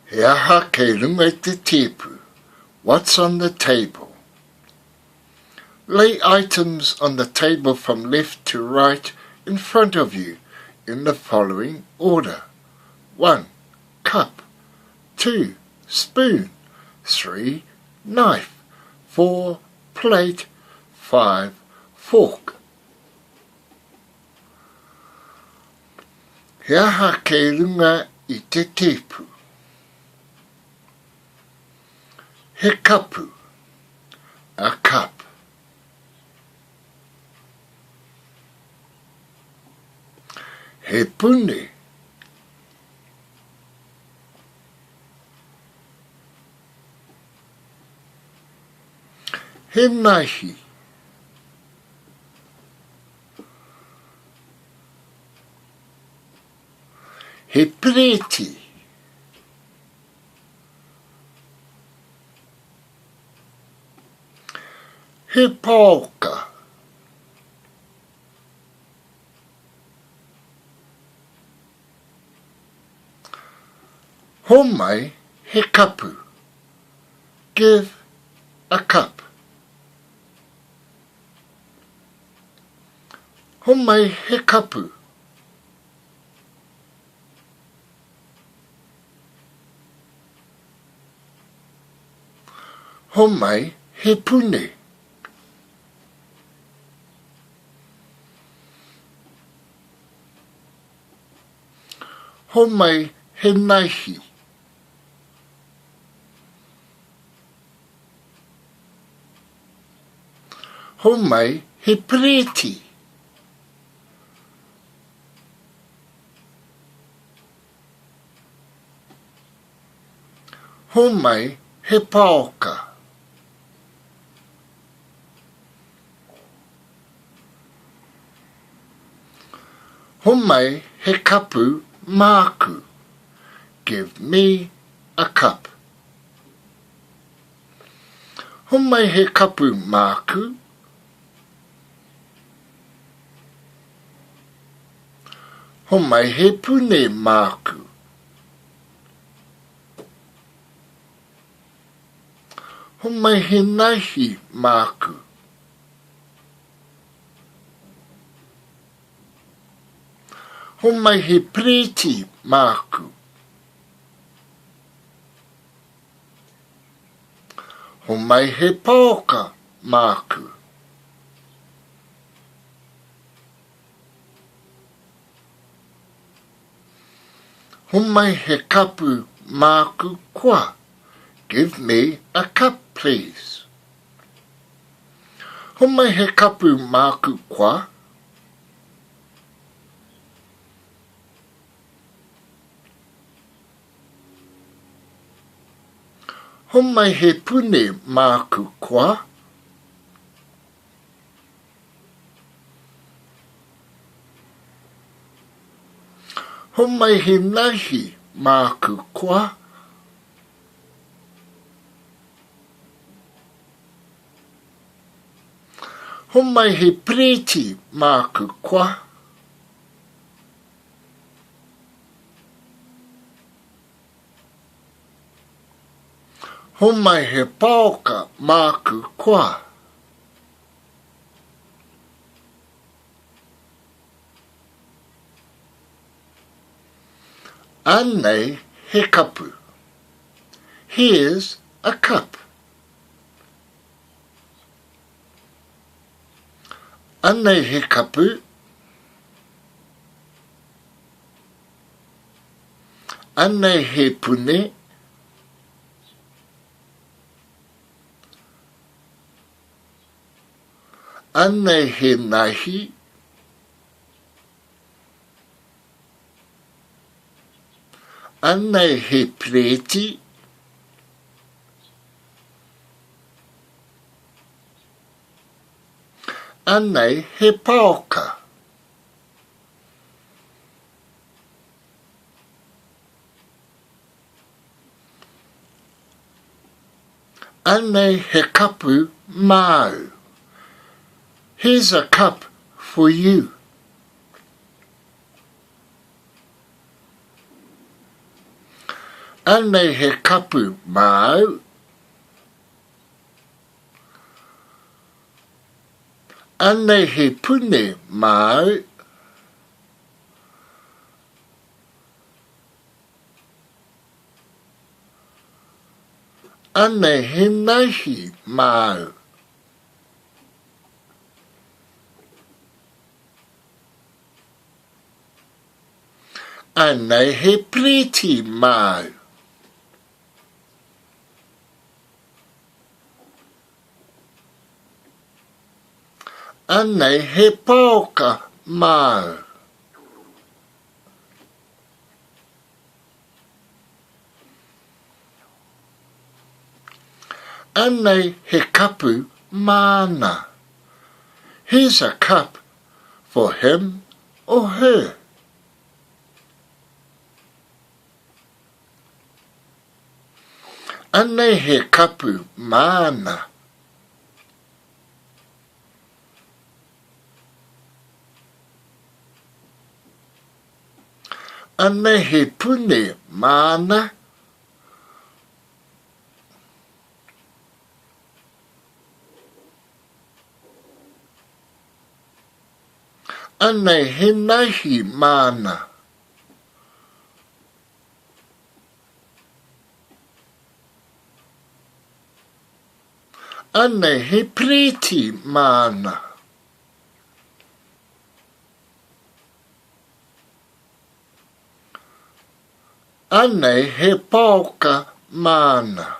He aha kei runga te teepu. What's on the table? Lay items on the table from left to right in front of you in the following order. 1. Cup. 2. Spoon. 3. Knife. 4. Plate. 5. Fork. He aha kei runga I te teepu. He kapu. A cup. He pune. He naihi. He pireti. He pauka. Homai he kapu. Give a cup. Homai he kapu. Homai he pune. Homai he naihi. Homai he pireti. Homai he pauka. Homai he kapu māku. Give me a cup. Homai he kapu māku. Homai he pune māku. Homai he naihi māku. Homai he pireti māku. Homai he pauka māku. Homai he kapu māku kwa. Give me a cup, please. Homai he kapu māku kwa. Homai he pune māku kwa. Homai he naihi māku kwa. Homai he pireti māku kwa. Homai he pauka māku kwa. Anei he kapu. Here's a cup. Anei he kapu. Anei he pune. Anei he naihi. Anei he pireti. Anei he pauka. Anei he kapu mau. Here's a cup for you. Anei he kapu mau. Anei he pune mau. Anei he naihi mau. Anei he priti mau. Anei he pauka mau. Anei he kapu mana. Here's a cup for him or her. Anei he kapu mana. Anei he pune mana. Anei he naihi mana. Anei he priti mana. Anei he pauka mana.